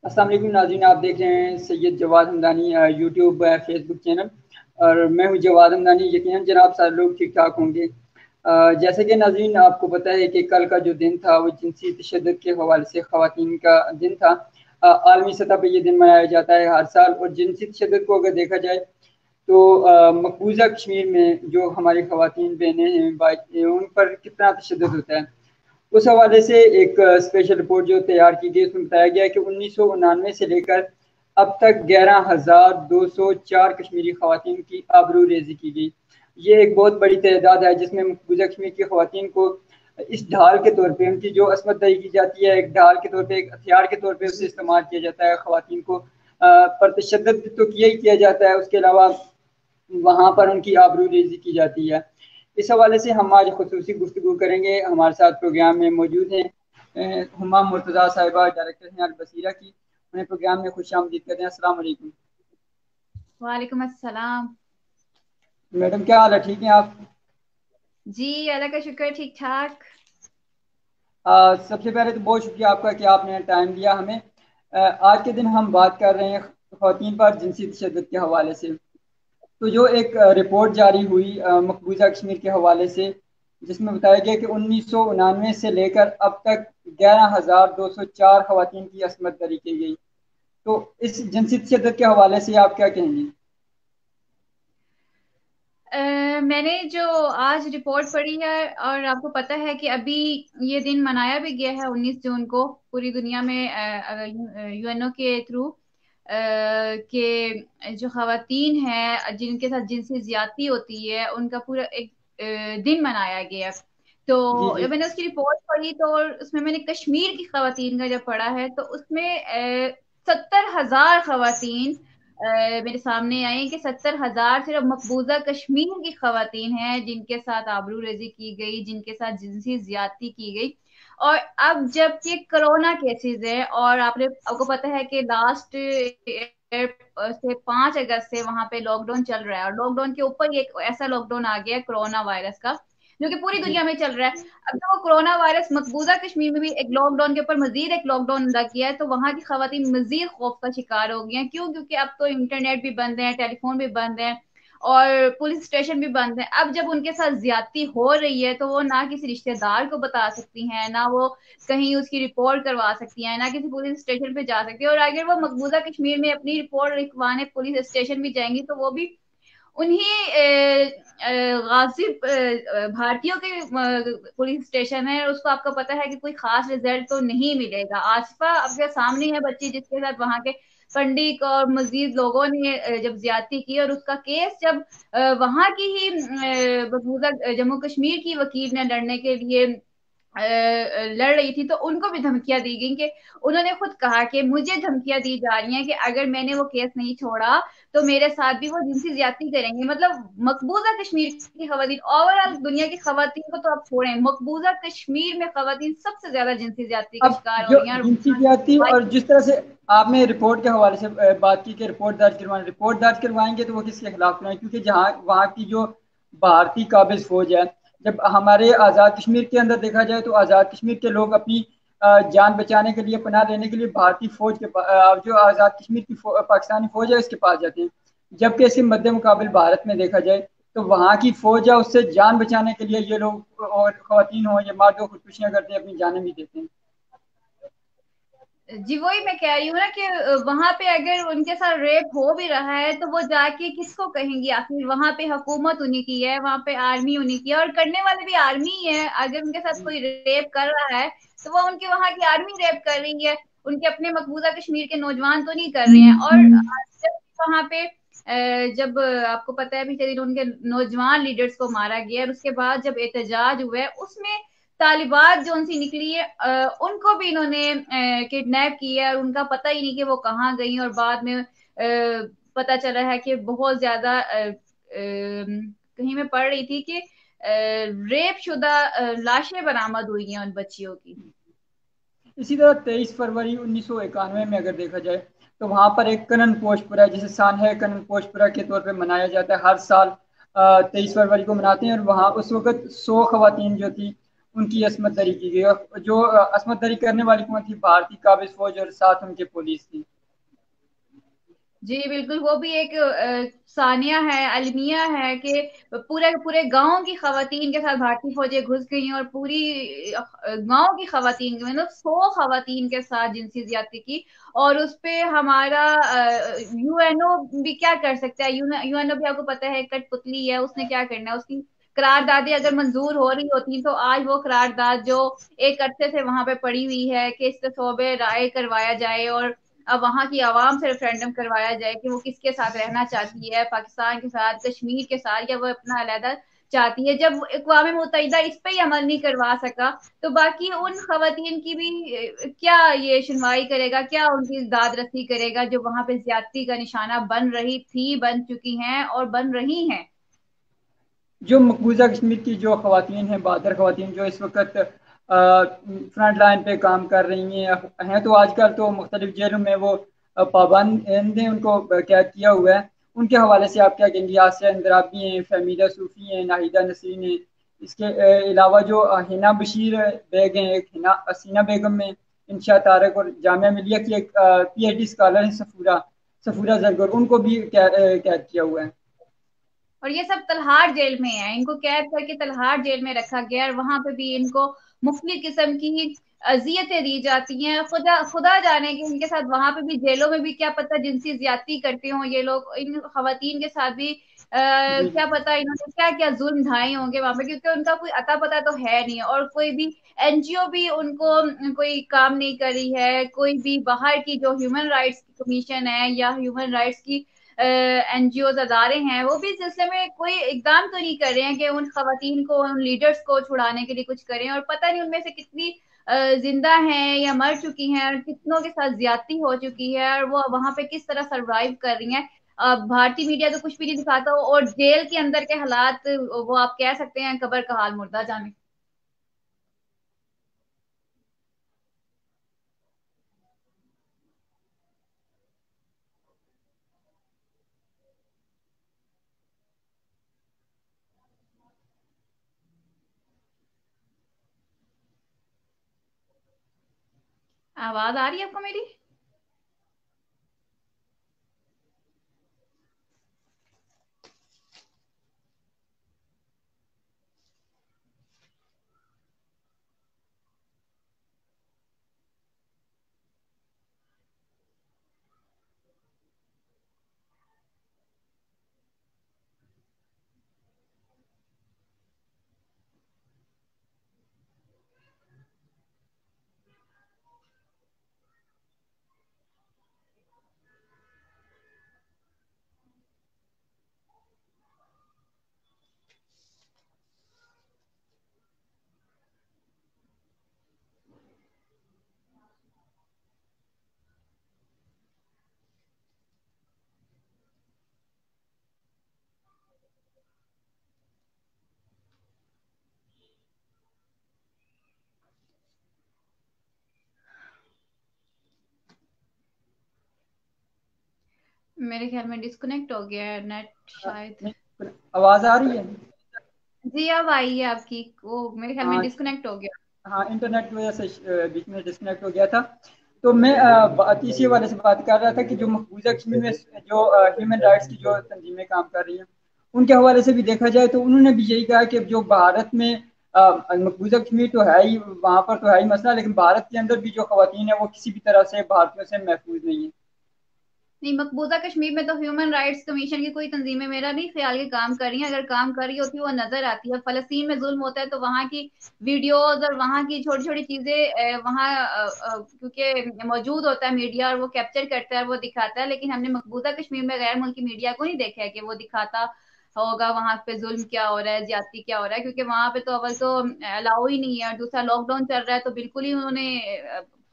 अस्सलाम वालेकुम नाज़रीन, आप देख रहे हैं Syed Jawad Hamdani YouTube Facebook channel. और मैं हूं जवाद हमदानी। यकीनन जनाब सारे लोग ठीक ठाक होंगे। जैसे कि नाज़रीन आपको पता है कि कल का जो दिन था वो जिनसी तशद्दुद के हवाले से ख़वातीन का दिन था। आलमी सतह पर यह दिन मनाया जाता है हर साल। और जिनसी तशद्दुद को अगर देखा जाए तो मकबूजा कश्मीर में जो हमारी ख़वातीन बहनें हैं भाई, उन पर कितना तशद्दुद होता है, उस हवाले से एक स्पेशल रिपोर्ट जो तैयार की गई उसमें बताया गया कि 1999 से लेकर अब तक 11,204 कश्मीरी खवातीन की आबरू रेजी की गई। ये एक बहुत बड़ी तादाद है जिसमें मकबूजा कश्मीर की खवातीन को इस ढाल के तौर पे उनकी जो असमत दही की जाती है, एक ढाल के तौर पे, एक हथियार के तौर पे उसे इस्तेमाल किया जाता है। खवातीन को पर तशद्दुद तो किया ही किया जाता है, उसके अलावा वहाँ पर उनकी आबरू रेजी की जाती है। इस हवाले से हम आज खुसूसी गुफ्तगू करेंगे। हमारे साथ प्रोग्राम में मौजूद हैं हुमा मुर्तज़ा साहिबा, डायरेक्टर हैं अल बसीरा की। उन्हें प्रोग्राम में खुश आमदीद करते हैं। अस्सलाम वालेकुम। वालेकुम अस्सलाम। मैडम क्या हाल है, ठीक हैं आप? जी, अल्लाह का शुक्र, ठीक ठाक। सबसे पहले तो बहुत शुक्रिया आपका कि आपने टाइम दिया हमें। आज के दिन हम बात कर रहे हैं ख़वातीन पर जिनसी तशद्दुद के हवाले से। तो जो एक रिपोर्ट जारी हुई मकबूजा कश्मीर के हवाले से, जिसमें बताया गया कि 1999 से लेकर अब तक 11,204 खवातीन की असमत दरी की गई। तो इस जिनसी तशद्दुद के हवाले से आप क्या कहेंगे? मैंने जो आज रिपोर्ट पढ़ी है, और आपको पता है कि अभी ये दिन मनाया भी गया है 19 जून को पूरी दुनिया में यूएनओ के थ्रू, कि जो खवातीन हैं जिनके साथ जिनसी ज्यादती होती है उनका पूरा एक दिन मनाया गया। जी तो जी। जब मैंने उसकी रिपोर्ट पढ़ी तो उसमें मैंने कश्मीर की खवातीन का जब पढ़ा है तो उसमें 70,000 खवातीन मेरे सामने आई कि 70,000 सिर्फ मकबूजा कश्मीर की खवातीन हैं जिनके साथ आबरू रेजी की गई, जिनके साथ जिनसी ज्यादती की गई। और अब जबकि कोरोना केसेस है, और आपको पता है कि लास्ट से 5 अगस्त से वहां पे लॉकडाउन चल रहा है, और लॉकडाउन के ऊपर एक ऐसा लॉकडाउन आ गया कोरोना वायरस का जो कि पूरी जी दुनिया में चल रहा है। अब तो वो कोरोना वायरस मकबूजा कश्मीर में भी एक लॉकडाउन के ऊपर मजीद एक लॉकडाउन लग गया है, तो वहां की खवातीन मजीद खौफ का शिकार हो गई हैं। क्यों? क्योंकि अब तो इंटरनेट भी बंद है, टेलीफोन भी बंद है, और पुलिस स्टेशन भी बंद है। अब जब उनके साथ ज्यादती हो रही है तो वो ना किसी रिश्तेदार को बता सकती हैं, ना वो कहीं उसकी रिपोर्ट करवा सकती हैं, ना किसी पुलिस स्टेशन पे जा सकती है। और अगर वो मकबूजा कश्मीर में अपनी रिपोर्ट लिखवाने पुलिस स्टेशन भी जाएंगी तो वो भी उन्हीं गाजिब भारतीयों के पुलिस स्टेशन है, उसको आपको पता है कि कोई खास रिजल्ट तो नहीं मिलेगा। आसपा आपके सामने है बच्ची जिसके साथ वहां के पंडित और मजीद लोगों ने जब ज्यादती की, और उसका केस जब वहां की ही मकबूजा जम्मू कश्मीर की वकील ने लड़ने के लिए लड़ रही थी, तो उनको भी धमकियां दी गई कि उन्होंने खुद कहा कि मुझे धमकियां दी जा रही हैं कि अगर मैंने वो केस नहीं छोड़ा तो मेरे साथ भी वो जिनसी ज्यादती करेंगे। मतलब मकबूजा कश्मीर की खवातीन, ओवरऑल दुनिया की खवातीन को तो आप छोड़ें, मकबूजा कश्मीर में खवातीन सबसे ज्यादा जिनसी ज्यादती का अब शिकार हो जो रही हैं। जिनसी ज्यादती और जिस तरह से आपने रिपोर्ट के हवाले से बात की कि रिपोर्ट दर्ज करवाएंगे तो वो किसके खिलाफ करवाएंगे, क्योंकि जहाँ वहाँ की जो भारतीय काबिज फौज है, जब हमारे आज़ाद कश्मीर के अंदर देखा जाए तो आज़ाद कश्मीर के लोग अपनी जान बचाने के लिए, पनाह लेने के लिए भारतीय फौज के जो आज़ाद कश्मीर की पाकिस्तानी फौज है उसके पास जाते हैं। जबकि इसके मद्दे मुकाबले भारत में देखा जाए तो वहाँ की फौज है उससे जान बचाने के लिए ये लोग और खवातीन हो ये मर्द हो खुदकुशियां करते हैं, अपनी जानें भी देते हैं। जी वही मैं कह रही हूँ ना कि वहां पे अगर उनके साथ रेप हो भी रहा है तो वो जाके किसको कहेंगी? आखिर वहां पे हुकूमत उन्हीं की है, वहां पे आर्मी उन्हीं की है, और करने वाले भी आर्मी ही है। अगर उनके साथ कोई रेप कर रहा है तो वो उनके वहां की आर्मी रेप कर रही है, उनके अपने मकबूजा कश्मीर के नौजवान तो नहीं कर रहे हैं। और जब वहां पे जब आपको पता है पिछले दिन उनके नौजवान लीडर्स को मारा गया, और उसके बाद जब एहतजाज हुआ है उसमें तालिबात जो उनसी निकली है उनको भी इन्होंने किडनैप किया, और उनका पता ही नहीं कि वो कहाँ गई। और बाद में पता चला है कि बहुत ज्यादा कहीं मैं पढ़ रही थी कि रेप शुदा लाशें बरामद हुई हैं उन बच्चियों की। इसी तरह 23 फरवरी 1991 में अगर देखा जाए तो वहाँ पर एक कनन पोशपुरा, जिसे सानहे कनन पोशपुरा के तौर पे मनाया जाता है हर साल। 23 फरवरी को मनाते हैं और वहाँ उस वक्त 100 खवातीन जो थी उनकी असमत दरी की गई। और जो असमत दरी करने वाली कौन थी? भारतीय काबिज फौज और साथ उनके पुलिस थी। जी बिल्कुल, वो भी एक सानिया है, अलमिया है कि पूरे पूरे गांव की खवातीन के साथ भारतीय फौजें घुस गई और पूरी गांव की खवातीन, मतलब 100 खवातीन के साथ जिनसी ज्यादती की। और उस पे हमारा यूएनओ भी क्या कर सकता है? यूएनओ भी आपको पता है कठपुतली है, उसने क्या करना है? उसकी करारदादें अगर मंजूर हो रही होती तो आज वो करारदाद जो एक अरसे से वहां पे पड़ी हुई है कि इस सोबे राय करवाया जाए और अब वहां की आवाम से रेफरेंडम करवाया जाए कि वो किसके साथ रहना चाहती है, पाकिस्तान के साथ, कश्मीर के साथ, या वो अपना अलहदा चाहती है। जब अक़वाम मुत्तहिदा इस पे ही अमल नहीं करवा सका तो बाकी उन खवातीन की भी क्या ये सुनवाई करेगा, क्या उनकी दाद रसी करेगा जो वहां पे ज्यादती का निशाना बन रही थी, बन चुकी हैं और बन रही हैं। जो मकबूजा कश्मीर की जो खवातीन हैं, बहादुर खवातीन जो इस वक्त फ्रंट लाइन पे काम कर रही हैं तो आजकल तो मुख्तलिफ जेलों में वो पाबंद हैं, उनको कैद किया हुआ है। उनके हवाले से आप क्या कहेंगे? आसिया इंदराबी हैं, फहमीदा सूफी हैं, नाहिदा नसरीन हैं। इसके अलावा जो हिना बशीर बेग हैं, एक हिना हसीना बेगम हैं, इंशा तारक, और जामिया मिलिया की एक पीएचडी स्कॉलर हैं सफूरा सफूरा जरगर, उनको भी कैद किया हुआ है। और ये सब तलहार जेल में है, इनको कैद करके तलहार जेल में रखा गया और वहां पे भी इनको मुख्तलिफ किस्म की अजियतें दी जाती हैं। खुदा खुदा जाने कि इनके साथ वहां पे भी जेलों में भी क्या पता जिनसी ज्यादती करते हों ये लोग, इन खवातीन के साथ भी जी क्या पता इन्होंने क्या क्या जुल्म ढाए होंगे वहां पे, क्योंकि उनका कोई अता पता तो है नहीं और कोई भी एनजीओ भी उनको कोई काम नहीं कर रही है। कोई भी बाहर की जो ह्यूमन राइट्स कमीशन है या ह्यूमन राइट्स की एनजीओ अदारे हैं वो भी इस सिलसिले में कोई इकदाम तो नहीं कर रहे हैं कि उन खवातीन को, उन लीडर्स को छुड़ाने के लिए कुछ करें। और पता नहीं उनमें से कितनी जिंदा हैं या मर चुकी हैं और कितनों के साथ ज्यादती हो चुकी है और वो वहां पे किस तरह सरवाइव कर रही हैं। भारतीय मीडिया तो कुछ भी नहीं दिखाता और जेल के अंदर के हालात वो आप कह सकते हैं कब्र का हाल मुर्दा जाने। आवाज आ रही है आपको मेरी? मेरे ख्याल में डिस्कनेक्ट हो गया है नेट शायद। नहीं, आवाज आ रही है? जी अब आई है आपकी, वो मेरे ख्याल में हाँ। डिस्कनेक्ट हो गया। हाँ, इंटरनेट की वजह से बीच में डिस्कनेक्ट हो गया था। तो मैं इसी वाले से बात कर रहा था कि जो मकबूजा कश्मीर में जो ह्यूमन राइट्स की जो तंजीमें काम कर रही हैं, उनके हवाले से भी देखा जाए तो उन्होंने भी यही कहा कि जो भारत में मकबूजा कश्मीर तो है ही, वहाँ पर तो है ही मसला, लेकिन भारत के अंदर भी जो खवातीन है वो किसी भी तरह से भारतीयों से महफूज नहीं है। नहीं, मकबूजा कश्मीर में तो ह्यूमन राइट्स कमीशन की कोई तंजीमें मेरा नहीं ख्याल के काम कर रही हैं। अगर काम कर रही होती वो नजर आती है। फलस्तीन में जुल्म होता है तो वहाँ की वीडियोज और वहाँ की छोटी छोटी चीजें वहाँ क्योंकि मौजूद होता है मीडिया और वो कैप्चर करता है, वो दिखाता है। लेकिन हमने मकबूजा कश्मीर में गैर मुल्की मीडिया को नहीं देखा है कि वो दिखाता होगा वहां पे जुल्म क्या हो रहा है, ज्यादती क्या हो रहा है, क्योंकि वहां पे तो अव्वल तो अलाउ ही नहीं है और दूसरा लॉकडाउन चल रहा है तो बिल्कुल ही उन्होंने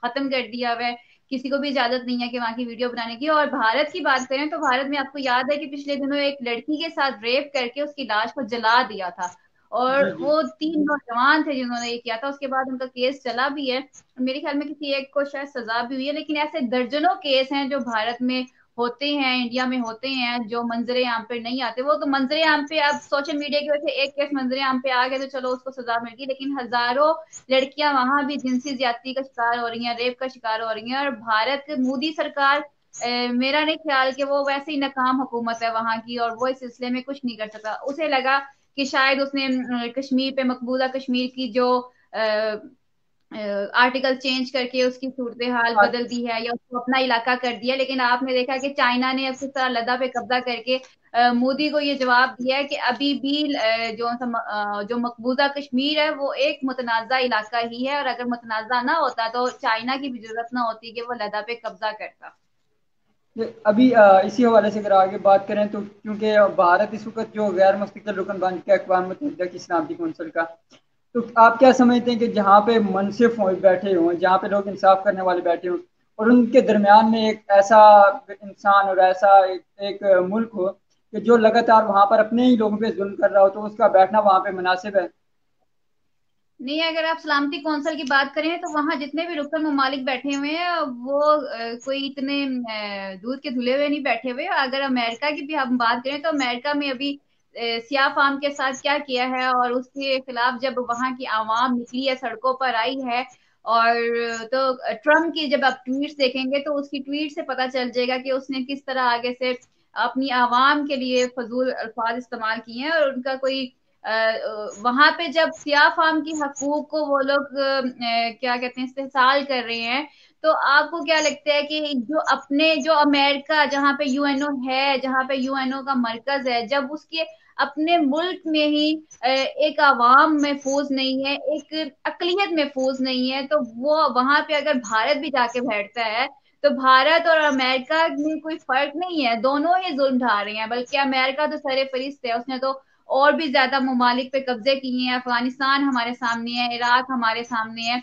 खत्म कर दिया हुआ है। किसी को भी इजाजत नहीं है कि वहां की वीडियो बनाने की। और भारत की बात करें तो भारत में आपको याद है कि पिछले दिनों एक लड़की के साथ रेप करके उसकी लाश को जला दिया था जी और जी। वो 3 नौजवान थे जिन्होंने ये किया था। उसके बाद उनका केस चला भी है, मेरे ख्याल में किसी एक को शायद सजा भी हुई है, लेकिन ऐसे दर्जनों केस हैं जो भारत में होते हैं, इंडिया में होते हैं, जो मंजरे आम पे नहीं आते, वो तो मंजरे आम पे अब सोशल मीडिया की वजह से एक केस मंजरे आम पे आ गए तो चलो उसको सजा मिल गई, लेकिन हजारों लड़कियां वहां भी जिनसी ज्यादती का शिकार हो रही हैं, रेप का शिकार हो रही हैं। और भारत मोदी सरकार, मेरा नहीं ख्याल कि वो वैसे ही नाकाम हुकूमत है वहां की, और वो इस सिलसिले में कुछ नहीं कर सका। उसे लगा कि शायद उसने कश्मीर पे, मकबूजा कश्मीर की जो आर्टिकल चेंज करके उसकी सूरत हाल हाँ। बदल दी है या उसको अपना इलाका कर दिया, लेकिन आपने देखा कि चाइना ने अब किस तरह लद्दाख पे कब्जा करके मोदी को ये जवाब दिया है कि अभी भी जो मकबूजा कश्मीर है वो एक मुतनाज़ा इलाका ही है, और अगर मुतनाज़ा ना होता तो चाइना की भी जरूरत ना होती कि वो लद्दाख पे कब्जा करता। अभी इसी हवाले से अगर आगे बात करें तो क्योंकि भारत इस वक्त जो गैर मुस्तकिल रुकन बन चुका है अक़वाम मुत्तहिदा की सलामती कौंसिल का, तो आप क्या समझते हैं कि जहाँ पे मनसिफ हो बैठे हों, जहाँ पे लोग इंसाफ करने वाले बैठे हों, और उनके दरमियान में एक ऐसा इंसान और ऐसा एक मुल्क हो कि जो लगातार वहाँ पर अपने ही लोगों पे जुल्म कर रहा हो, तो उसका बैठना वहाँ पे मुनासिब है? नहीं, अगर आप सलामती कौंसिल की बात करें तो वहां जितने भी रुकन ममालिक बैठे हुए हैं वो कोई इतने दूध के धुले हुए नहीं बैठे हुए। अगर अमेरिका की भी हम बात करें तो अमेरिका में अभी सिया फार्म के साथ क्या किया है, और उसके खिलाफ जब वहां की आवाम निकली है, सड़कों पर आई है, और तो ट्रम्प की जब आप ट्वीट देखेंगे तो उसकी ट्वीट से पता चल जाएगा कि उसने किस तरह आगे से अपनी आवाम के लिए फजूल अल्फाज इस्तेमाल किए हैं। और उनका कोई वहां पे जब सिया फार्म की हकूक को वो लोग क्या कहते हैं, इस्तेहसाल कर रहे हैं, तो आपको क्या लगता है कि जो अपने जो अमेरिका जहाँ पे यूएनओ है, जहाँ पे यूएनओ का मरकज है, जब उसके अपने मुल्क में ही एक आवाम महफूज नहीं है, एक अकलियत महफूज नहीं है, तो वो वहां पे अगर भारत भी जाके बैठता है तो भारत और अमेरिका में कोई फर्क नहीं है, दोनों ही जुल्म ढा रहे हैं। बल्कि अमेरिका तो सरे फरिश्त है, उसने तो और भी ज्यादा ममालिक पे कब्जे किए हैं। अफगानिस्तान हमारे सामने है, इराक हमारे सामने है,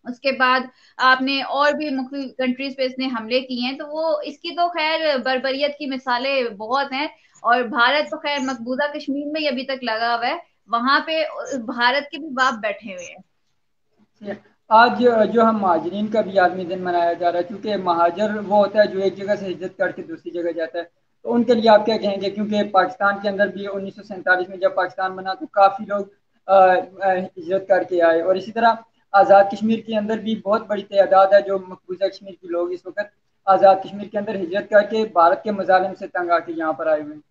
उसके बाद आपने और भी मुख्य कंट्रीज पे इसने हमले किए हैं। तो वो इसकी तो खैर बर्बरियत की मिसालें बहुत हैं। और भारत तो खैर मकबूजा कश्मीर में ही अभी तक लगा हुआ है, वहां पे भारत के भी बाप बैठे हुए हैं। आज जो हम महाजरीन का भी आलमी दिन मनाया जा रहा है, क्योंकि महाजर वो होता है जो एक जगह से हिजरत करके दूसरी जगह जाता है, तो उनके लिए आप क्या कहेंगे? क्योंकि पाकिस्तान के अंदर भी 1947 में जब पाकिस्तान बना तो काफ़ी लोग हिजरत करके आए, और इसी तरह आज़ाद कश्मीर के अंदर भी बहुत बड़ी तादाद है जो मकबूजा कश्मीर के लोग इस वक्त आज़ाद कश्मीर के अंदर हिजरत करके भारत के मजालिम से तंग आके यहाँ पर आए हुए हैं।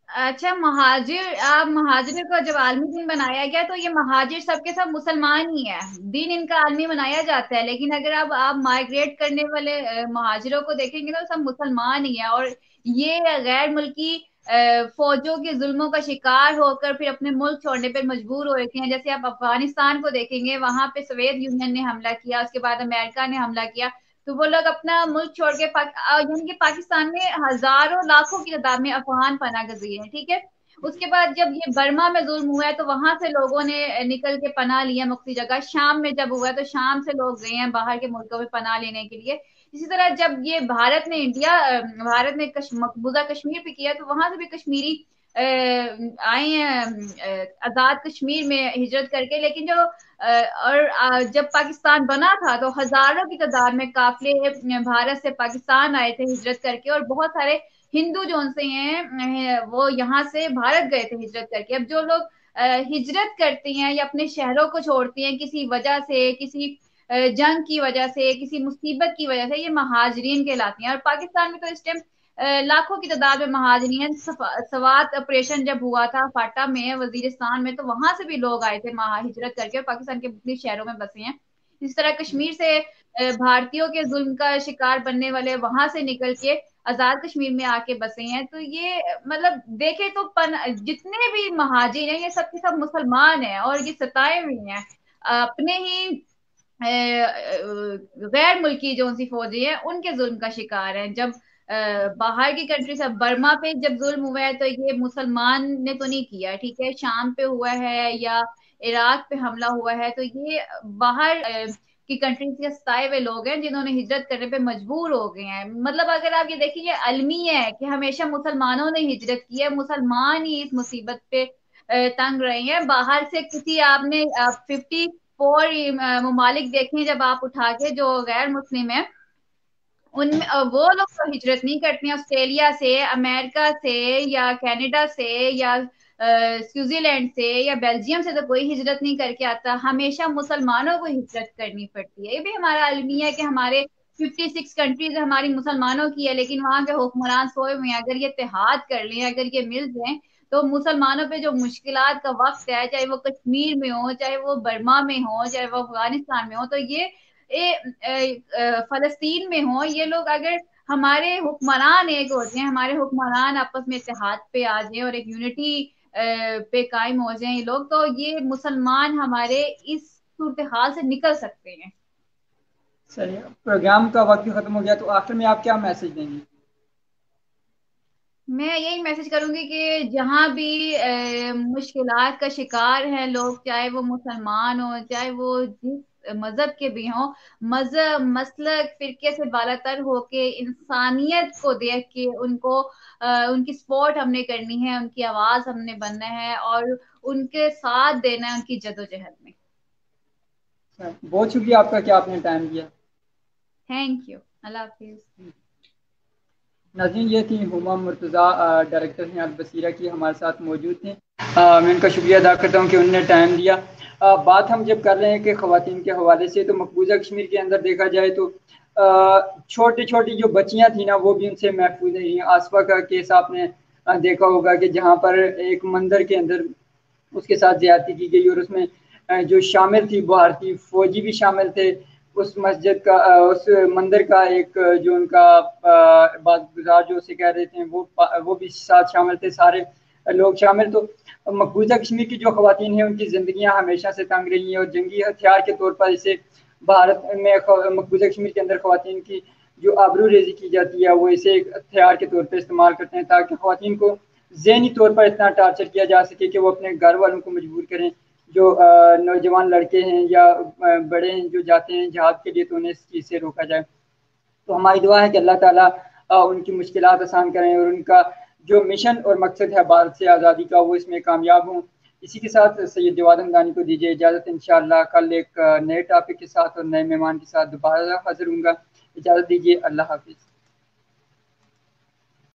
अच्छा, महाजिर, आप महाजिर को जब आलमी दिन बनाया गया तो ये महाजिर सबके सब मुसलमान ही है, दिन इनका आलमी मनाया जाता है, लेकिन अगर आप माइग्रेट करने वाले महाजिरों को देखेंगे तो सब मुसलमान ही है। और ये गैर मुल्की फौजों के जुल्मों का शिकार होकर फिर अपने मुल्क छोड़ने पर मजबूर हो रहे हैं। जैसे आप अफगानिस्तान को देखेंगे, वहां पे सोवियत यूनियन ने हमला किया, उसके बाद अमेरिका ने हमला किया, तो वो लोग अपना मुल्क छोड़ के यानी कि पाकिस्तान में हजारों लाखों की तादाद में अफगान पनाह गजीर हैं, ठीक है। उसके बाद जब ये बर्मा में जुल्म हुआ है तो वहां से लोगों ने निकल के पनाह लिया मुख्तलिफ जगह। शाम में जब हुआ है तो शाम से लोग गए हैं बाहर के मुल्कों में पनाह लेने के लिए। इसी तरह जब ये भारत ने मकबूजा कश्मीर पे किया तो वहां से भी कश्मीरी आए हैं आजाद कश्मीर में हिजरत करके। लेकिन जो और जब पाकिस्तान बना था तो हजारों की तादाद में काफिले भारत से पाकिस्तान आए थे हिजरत करके, और बहुत सारे हिंदू जो उनसे हैं वो यहाँ से भारत गए थे हिजरत करके। अब जो लोग हिजरत करते हैं या अपने शहरों को छोड़ते हैं किसी वजह से, किसी जंग की वजह से, किसी मुसीबत की वजह से, ये महाजरीन कहलाती हैं। और पाकिस्तान में तो इस टाइम लाखों की तादाद में महाजरीन, सवात ऑपरेशन जब हुआ था फाटा में, वजीरिस्तान में, तो वहां से भी लोग आए थे महा हिजरत करके और पाकिस्तान के मुख्तलिफ शहरों में बसे हैं। इस तरह कश्मीर से भारतीयों के जुल्म का शिकार बनने वाले वहां से निकल के आजाद कश्मीर में आके बसे हैं। तो ये मतलब देखे तो जितने भी महाजिर हैं ये सब के सब मुसलमान हैं, और ये सताए हुए हैं अपने ही गैर मुल्की जो सी फौजी हैं उनके जुल्म का शिकार हैं। जब बाहर की कंट्री से बर्मा पे जब जुल्म हुआ है तो ये मुसलमान ने तो नहीं किया, ठीक है, शाम पे हुआ है या इराक पे हमला हुआ है, तो ये बाहर की कंट्री से सताए हुए लोग हैं जिन्होंने हिजरत करने पे मजबूर हो गए हैं। मतलब अगर आप ये देखिए, ये अलमी है कि हमेशा मुसलमानों ने हिजरत की है, मुसलमान ही इस मुसीबत पे तंग रहे हैं। बाहर से किसी आपने 54 ममालिक देखे जब आप उठा के जो गैर मुस्लिम है, उनमें वो लोग तो हिजरत नहीं करते हैं ऑस्ट्रेलिया से, अमेरिका से, या कनाडा से, या स्विट्जरलैंड से, या बेल्जियम से तो कोई हिजरत नहीं करके आता। हमेशा मुसलमानों को हिजरत करनी पड़ती है। ये भी हमारा अलमिया है कि हमारे 56 कंट्रीज हमारी मुसलमानों की है, लेकिन वहां के हुक्मरान सोए हुए हैं। अगर ये इत्तेहाद कर लें, अगर ये मिल जाए, तो मुसलमानों पे जो मुश्किलात का वक्त है, चाहे वो कश्मीर में हो, चाहे वो बर्मा में हो, चाहे वो अफगानिस्तान में हो, तो फलस्तीन में हो, ये लोग अगर हमारे हुक्मरान एक होते हैं, हमारे हुक्मरान आपस में इत्तेहाद पे आ जाए और एक यूनिटी पे कायम हो जाए ये लोग, तो ये मुसलमान हमारे इस सूरत हाल से निकल सकते हैं। सही, प्रोग्राम का वक्त भी खत्म हो गया, तो आखिर में आप क्या मैसेज देंगे? मैं यही मैसेज करूंगी कि जहां भी मुश्किलात का शिकार हैं लोग, चाहे वो मुसलमान हो, चाहे वो जिस मजहब के भी हों, मजहब मसलक फिरके से बालातर होके इंसानियत को देख के उनको उनकी सपोर्ट हमने करनी है, उनकी आवाज हमने बनना है और उनके साथ देना है उनकी जदोजहद में। बहुत शुक्रिया आपका कि आपने टाइम दिया। Thank you. अल्लाह हाफिज। नाज़रीन, ये थी हुमा मुर्तज़ा, डायरेक्टर हैं अल बसीरा की, हमारे साथ मौजूद थे। मैं उनका शुक्रिया अदा करता हूँ कि उन्होंने टाइम दिया। बात हम जब कर रहे हैं कि ख़वातीन के हवाले से, तो मकबूजा कश्मीर के अंदर देखा जाए तो छोटी छोटी जो बच्चियाँ थी ना, वो भी उनसे महफूज नहीं रही। आसफा का केस आपने देखा होगा कि जहाँ पर एक मंदिर के अंदर उसके साथ ज्यादती की गई, और उसमें जो शामिल थी भारतीय फौजी भी शामिल थे। उस मस्जिद का उस मंदिर का एक जो उनका बातगुजार जो उसे कह रहे थे, वो भी साथ शामिल थे, सारे लोग शामिल। तो मकबूजा कश्मीर की जो खवातीन हैं, उनकी जिंदगियां हमेशा से तंग रही हैं, और जंगी हथियार के तौर पर इसे भारत में मकबूजा कश्मीर के अंदर खवातीन की जो आबरू रेजी की जाती है, वो इसे एक हथियार के तौर पर इस्तेमाल करते हैं, ताकि खवातीन को ज़हनी तौर पर इतना टार्चर किया जा सके कि वो अपने घर वालों को मजबूर करें। जो नौजवान लड़के हैं या बड़े हैं जो जाते हैं जहाद के लिए, तो उन्हें इस चीज़ से रोका जाए। तो हमारी दुआ है कि अल्लाह ताला उनकी मुश्किलात आसान करें, और उनका जो मिशन और मकसद है भारत से आज़ादी का, वो इसमें कामयाब हों। इसी के साथ सैयद जवाद हमदानी को दीजिए इजाज़त। इंशाअल्लाह कल एक नए टॉपिक के साथ और नए मेहमान के साथ दोबारा हाजिर होऊंगा। इजाज़त दीजिए। अल्लाह हाफिज़।